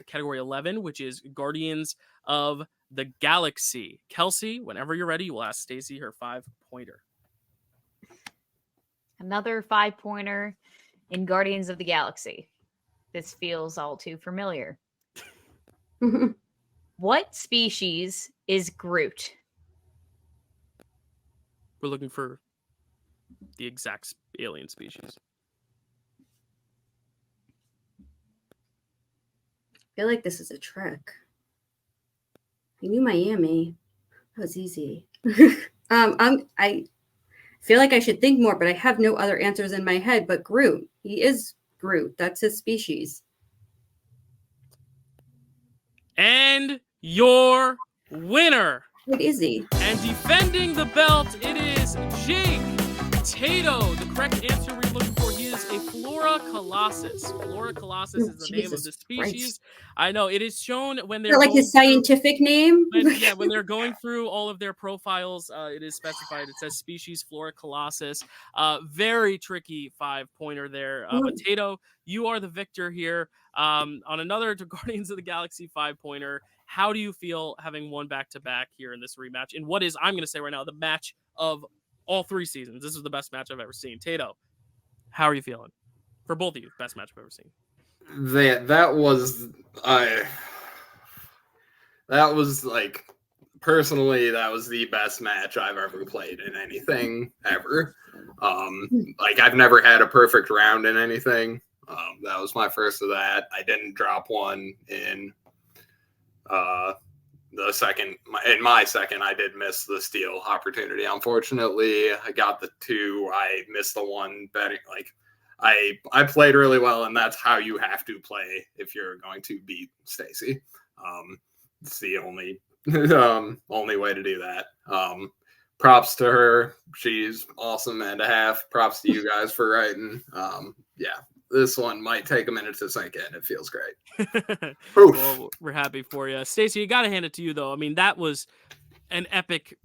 category 11, which is Guardians of the Galaxy. Kelsey, whenever you're ready, you will ask Stacy her 5-pointer. Another 5-pointer in Guardians of the Galaxy. This feels all too familiar. What species is Groot? We're looking for the exact alien species. I feel like this is a trick. I knew Miami. That was easy. I feel like I should think more, but I have no other answers in my head. But Groot, he is Groot. That's his species. And your winner, What is he? and defending the belt, it is Jake Tato. The correct answer we're looking for, he is a Flora Colossus. Flora Colossus is the name of the species. Christ. I know, it is shown when Is they're that like his scientific name? when they're going through all of their profiles, it is specified. It says species Flora Colossus. Very tricky 5-pointer there. But Tato, you are the victor here. On another Guardians of the Galaxy 5-pointer. How do you feel having won back-to-back here in this rematch? And what is, I'm going to say right now, the match of all 3 seasons? This is the best match I've ever seen. Tato, how are you feeling? For both of you, best match I've ever seen. That was like, personally, that was the best match I've ever played in anything ever. Like, I've never had a perfect round in anything. That was my first of that. I didn't drop one in the second. In my second, I did miss the steal opportunity. Unfortunately, I got the 2. I missed the one betting. Like, I played really well, and that's how you have to play if you're going to beat Stacy. It's the only way to do that. Props to her. She's awesome and a half. Props to you guys for writing. Yeah, this one might take a minute to sink in. It feels great. Well, we're happy for you. Stacy, you got to hand it to you, though. I mean, that was an epic,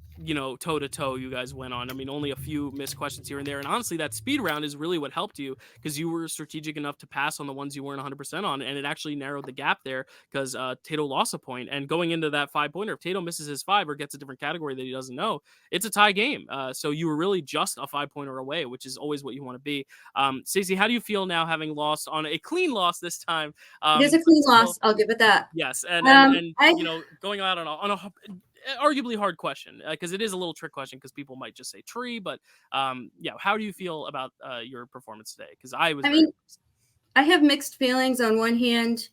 toe-to-toe you guys went on. I mean, only a few missed questions here and there. And honestly, that speed round is really what helped you, because you were strategic enough to pass on the ones you weren't 100% on, and it actually narrowed the gap there, because Tato lost a point. And going into that 5-pointer, if Tato misses his 5 or gets a different category that he doesn't know, it's a tie game. So you were really just a 5-pointer away, which is always what you want to be. Stacey, how do you feel now, having lost on a clean loss this time? It is a clean loss. I'll give it that. Yes, and going out on a arguably hard question, because it is a little trick question, because people might just say tree, but how do you feel about your performance today? Because I have mixed feelings. On one hand,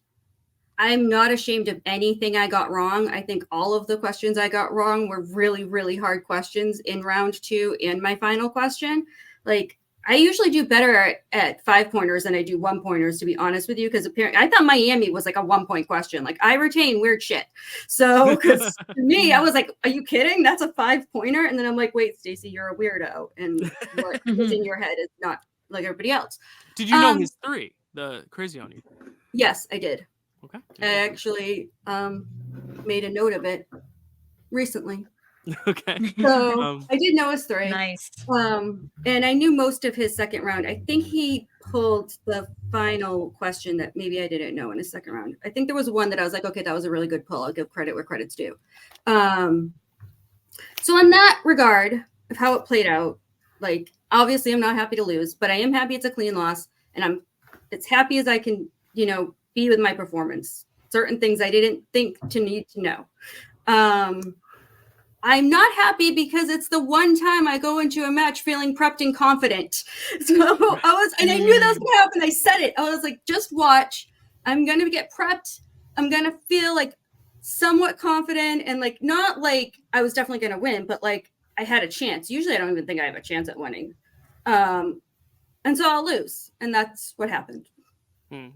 I'm not ashamed of anything I got wrong. I think all of the questions I got wrong were really, really hard questions in round 2 and my final question. Like, I usually do better at 5-pointers than I do 1-pointers, to be honest with you, because apparently I thought Miami was like a 1-point question. Like, I retain weird shit. So, because to me, I was like, are you kidding? That's a 5-pointer? And then I'm like, wait, Stacy, you're a weirdo. And what is in your head is not like everybody else. Did you know his 3, the crazy on you? Yes, I did. Okay. I actually made a note of it recently. Okay. So I did know his 3. Nice. And I knew most of his second round. I think he pulled the final question that maybe I didn't know in his second round. I think there was one that I was like, okay, that was a really good pull. I'll give credit where credit's due. So in that regard of how it played out, like, obviously I'm not happy to lose, but I am happy it's a clean loss, and I'm as happy as I can, be with my performance. Certain things I didn't think to need to know. I'm not happy because it's the one time I go into a match feeling prepped and confident. So I knew that was going to happen. I said it. I was like, just watch. I'm going to get prepped. I'm going to feel like somewhat confident, and like, not like I was definitely going to win, but like I had a chance. Usually I don't even think I have a chance at winning. And so I'll lose. And that's what happened.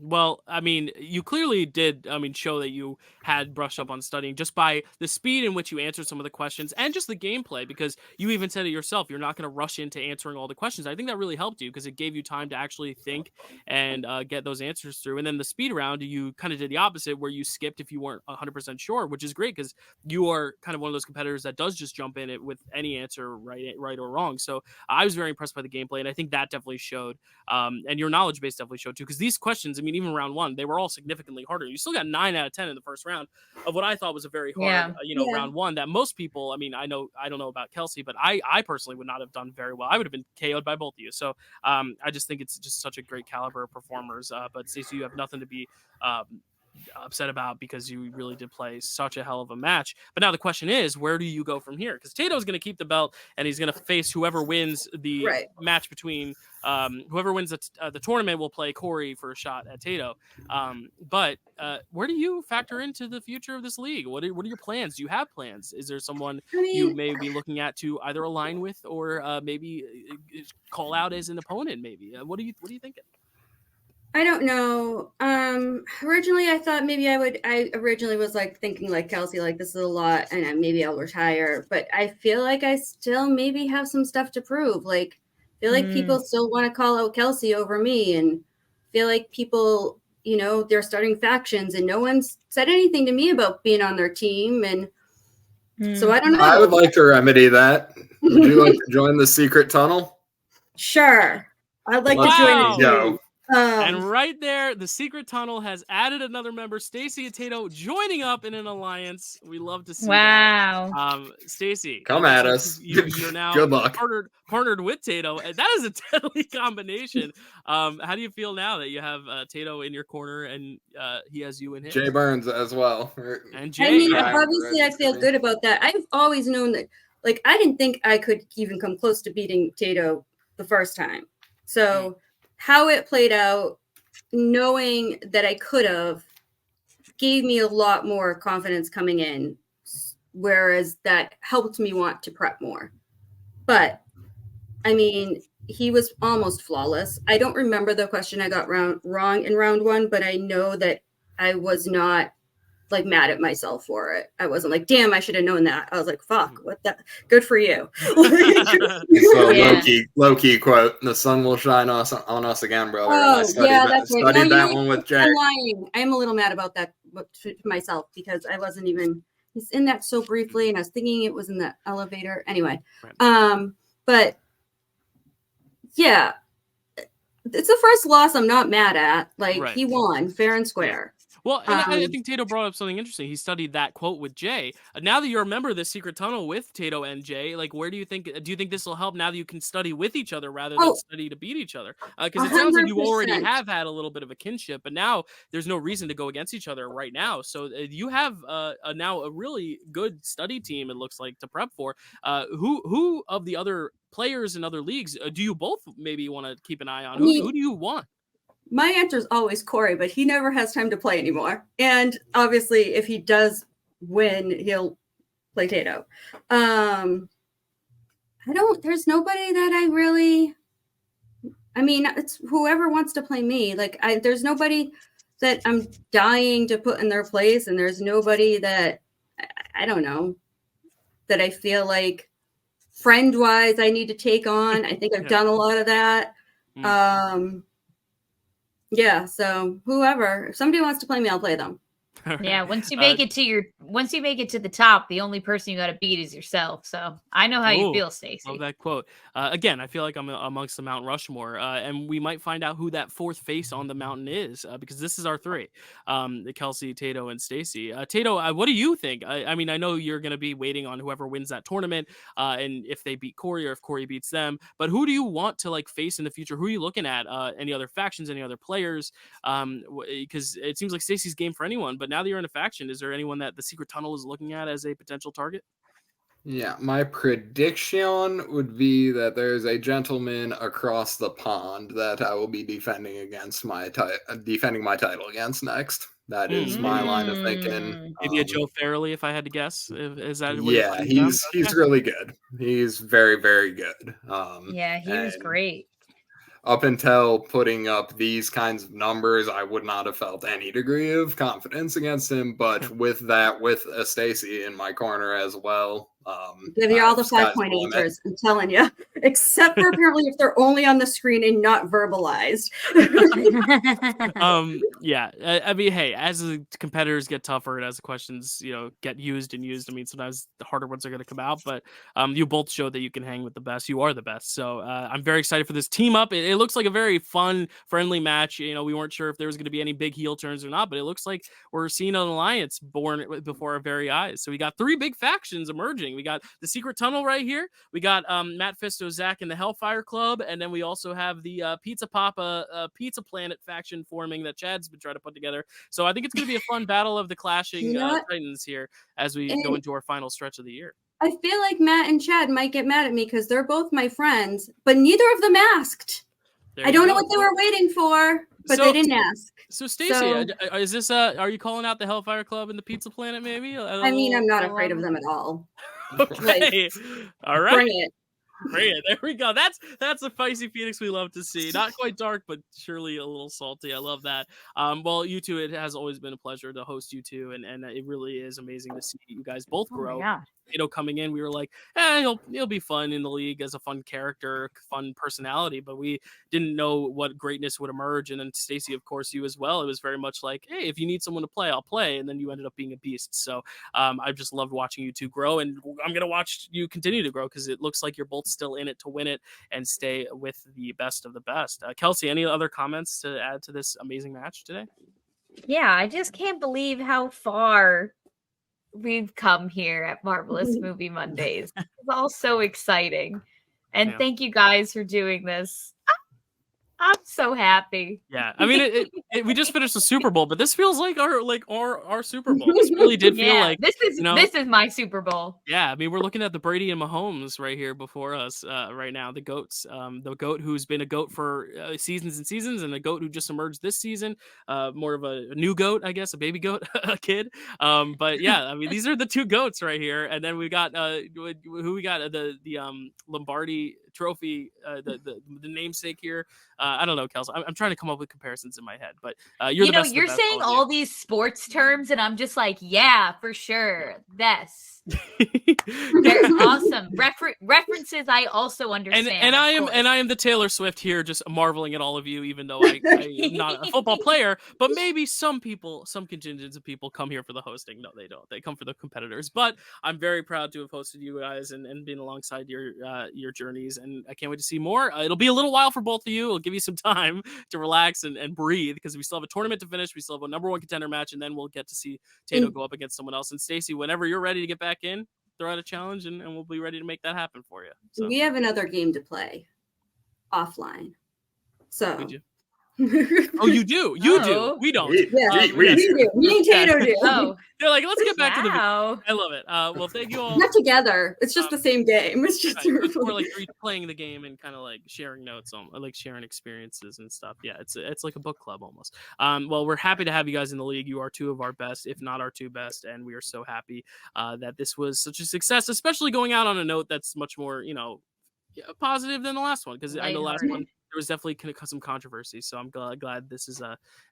Well, I mean, you clearly did, show that you had brushed up on studying just by the speed in which you answered some of the questions and just the gameplay, because you even said it yourself, you're not going to rush into answering all the questions. I think that really helped you because it gave you time to actually think and get those answers through. And then the speed round, you kind of did the opposite where you skipped if you weren't 100% sure, which is great because you are kind of one of those competitors that does just jump in it with any answer, right or wrong. So I was very impressed by the gameplay, and I think that definitely showed. And your knowledge base definitely showed too, because these questions, I mean, even round one, they were all significantly harder. You still got 9 out of 10 in the first round of what I thought was a very hard, Yeah. round one that most people, I mean, I don't know about Kelsey, but I personally would not have done very well. I would have been KO'd by both of you. So I just think it's just such a great caliber of performers. But Stacey, you have nothing to be upset about because you really did play such a hell of a match. But now the question is, where do you go from here? Because Tato's going to keep the belt and he's going to face whoever wins the match between whoever wins the tournament will play Corey for a shot at Tato. But where do you factor into the future of this league? What are your plans? Do you have plans? Is there someone you may be looking at to either align with or maybe call out as an opponent? Maybe what are you thinking? I don't know. Originally I thought maybe I originally was like thinking like Kelsey, like this is a lot and maybe I'll retire, but I feel like I still maybe have some stuff to prove. Like feel like people still want to call out Kelsey over me, and feel like people, they're starting factions and no one's said anything to me about being on their team. And so I don't know. I would like to remedy that. Would you like to join the secret tunnel? Sure. I'd like to join the team. And right there, the secret tunnel has added another member, Stacy and Tato, joining up in an alliance. We love to see that. Stacy, come at us. You're now good luck. Partnered with Tato, and that is a deadly combination. How do you feel now that you have Tato in your corner and he has you in his? Jay Burns as well. And Jay, I mean, obviously, I feel good about that. I've always known that. Like, I didn't think I could even come close to beating Tato the first time. So. How it played out, knowing that I could have, gave me a lot more confidence coming in, whereas that helped me want to prep more. But, I mean, he was almost flawless. I don't remember the question I got wrong in round one, but I know that I was not like mad at myself for it. I wasn't like, damn, I should have known that. I was like, fuck, what the good for you. So low-key quote, the sun will shine on us again, brother. Oh, that's right. Studied that one with Jay. I'm lying. I'm a little mad about that to myself because I wasn't even, he's in that so briefly and I was thinking it was in the elevator. Anyway, but yeah, it's the first loss I'm not mad at. Like he won fair and square. Well, and I think Tato brought up something interesting. He studied that quote with Jay. Now that you're a member of the secret tunnel with Tato and Jay, like, where do you think this will help now that you can study with each other rather than study to beat each other? Because it sounds like you already have had a little bit of a kinship, but now there's no reason to go against each other right now. So you have now a really good study team, it looks like, to prep for. Who of the other players in other leagues do you both maybe want to keep an eye on? Who do you want? My answer is always Corey, but he never has time to play anymore. And obviously, if he does win, he'll play Tato. There's nobody that it's whoever wants to play me. Like, there's nobody that I'm dying to put in their place. And there's nobody that, I don't know, that I feel like friend-wise I need to take on. I think I've done a lot of that. Yeah, so whoever, if somebody wants to play me, I'll play them. Yeah, once you make it to the top, the only person you got to beat is yourself. So I know how you feel, Stacy. Love that quote. Again, I feel like I'm amongst the Mount Rushmore, and we might find out who that fourth face on the mountain is, because this is our three: the Kelsey, Tato, and Stacy. Tato, what do you think? I mean, I know you're going to be waiting on whoever wins that tournament, and if they beat Corey or if Corey beats them. But who do you want to face in the future? Who are you looking at? Any other factions? Any other players? Because it seems like Stacy's game for anyone, but now that you're in a faction, is there anyone that the secret tunnel is looking at as a potential target? Yeah, my prediction would be that there's a gentleman across the pond that I will be defending against defending my title against next. That is my line of thinking. Maybe a Joe Farrelly, if I had to guess. Is that? Yeah, he's really good. He's very, very good. He was great. up until putting up these kinds of numbers, I would not have felt any degree of confidence against him. But with that, with a Stacy in my corner as well, give you all the sky's 5-point the limit. answers. I'm telling you, except for apparently if they're only on the screen and not verbalized. Yeah, I mean, hey, as the competitors get tougher and as the questions, get used, I mean, sometimes the harder ones are going to come out, but you both showed that you can hang with the best. You are the best. So I'm very excited for this team up. It looks like a very fun, friendly match. We weren't sure if there was going to be any big heel turns or not, but it looks like we're seeing an alliance born before our very eyes. So we got 3 big factions emerging. We got the Secret Tunnel right here. We got Matt Fisto, Zach, and the Hellfire Club, and then we also have the Pizza Papa Pizza Planet faction forming that Chad's been trying to put together. So I think it's going to be a fun battle of the clashing titans here as we go into our final stretch of the year. I feel like Matt and Chad might get mad at me because they're both my friends, but neither of them asked. I don't know what they were waiting for, but they didn't ask. So Stacy, is this are you calling out the Hellfire Club and the Pizza Planet maybe? I mean, I'm not afraid of them at all. Okay. All right. Bring it. Great. There we go. That's a feisty Phoenix we love to see. Not quite dark, but surely a little salty. I love that. Well, you two, it has always been a pleasure to host you two, and it really is amazing to see you guys both grow. Coming in, we were like, he'll be fun in the league as a fun character, fun personality, but we didn't know what greatness would emerge. And then Stacy, of course, you as well. It was very much like, hey, if you need someone to play, I'll play. And then you ended up being a beast. So I just loved watching you two grow, and I'm gonna watch you continue to grow because it looks like you're both still in it to win it and stay with the best of the best. Kelsey, any other comments to add to this amazing match today? Yeah, I just can't believe how far we've come here at Marvelous Movie Mondays. It's all so exciting. And thank you guys for doing this. I'm so happy. Yeah, I mean, we just finished the Super Bowl, but this feels like our Super Bowl. This really did feel like this is my Super Bowl. Yeah, I mean, we're looking at the Brady and Mahomes right here before us right now. The goats, the goat who's been a goat for seasons and seasons, and the goat who just emerged this season. More of a new goat, I guess, a baby goat, a kid. But yeah, I mean, these are the 2 goats right here, and then we got who we got the Lombardi Trophy, the namesake here. I don't know, Kelsey. I'm trying to come up with comparisons in my head, but you're the best. You're saying all these sports terms, and I'm just like, yeah, for sure. Yes. They're awesome references. I also understand, and I am the Taylor Swift here, just marveling at all of you, even though I am not a football player. But maybe some contingents of people come here for the hosting. No, they don't. They come for the competitors. But I'm very proud to have hosted you guys and been alongside your journeys, and I can't wait to see more. It'll be a little while for both of you. It'll give you some time to relax and breathe because we still have a tournament to finish. We still have a number 1 contender match, and then we'll get to see Tato go up against someone else. And Stacy, whenever you're ready to get back in, throw out a challenge and we'll be ready to make that happen for you. So. We have another game to play offline. So oh, you do? You do? We don't. Yeah, we do. Me and Tato do. Oh, they're like, let's get back to the video. I love it. Well, thank you all. Not together. It's just the same game. It's just it's more like playing the game and kind of like sharing notes on, like sharing experiences and stuff. Yeah, it's like a book club almost. Well, we're happy to have you guys in the league. You are 2 of our best, if not our 2 best, and we are so happy that this was such a success, especially going out on a note that's much more, positive than the last one, because I know the last one there was definitely some controversy. So I'm glad this is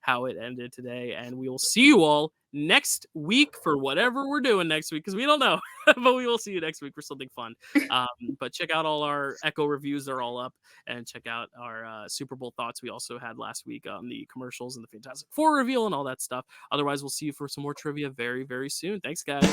how it ended today, and we will see you all next week for whatever we're doing next week, because we don't know, but we will see you next week for something fun. But check out all our Echo reviews; they're all up, and check out our Super Bowl thoughts we also had last week on the commercials and the Fantastic Four reveal and all that stuff. Otherwise, we'll see you for some more trivia very, very soon. Thanks, guys.